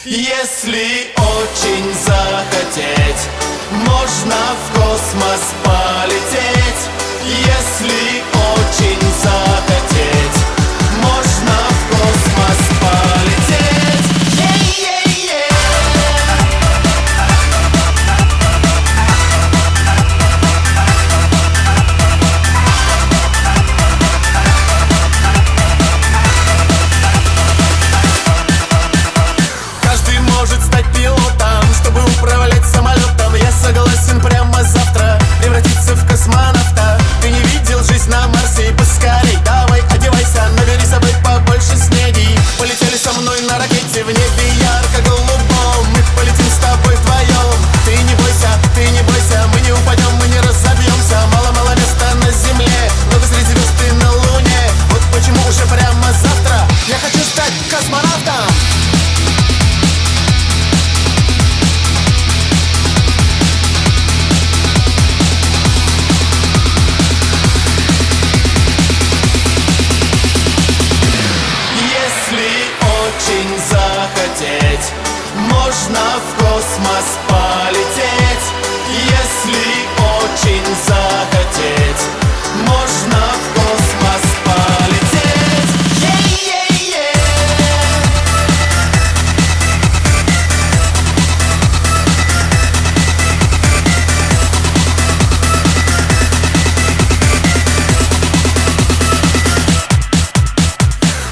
Если очень захотеть, можно в космос полететь. Если очень захотеть, можно в космос полететь. Е-е-е. Каждый может стать пилотом, чтобы управлять самолетом. Я согласен прямо завтра превратиться в космонавта. Ты не видел жизнь на Марсе? Поскорей давай одевайся, набери с собой побольше снеди. Полетели со мной на ракете в небе ярко-голубом. Мы полетим с тобой вдвоем. Ты не бойся, мы не упадем, мы не разобьемся. Мало-мало места на земле, много среди звезд и на луне. Вот почему уже прямо завтра я хочу стать космонавтом. Очень захотеть, можно в космос полететь. Если очень захотеть, можно в космос полететь. Е-е-е.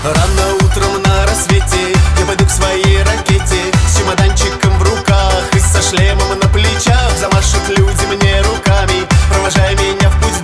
Рано утром на рассвете я пойду к своей ракете.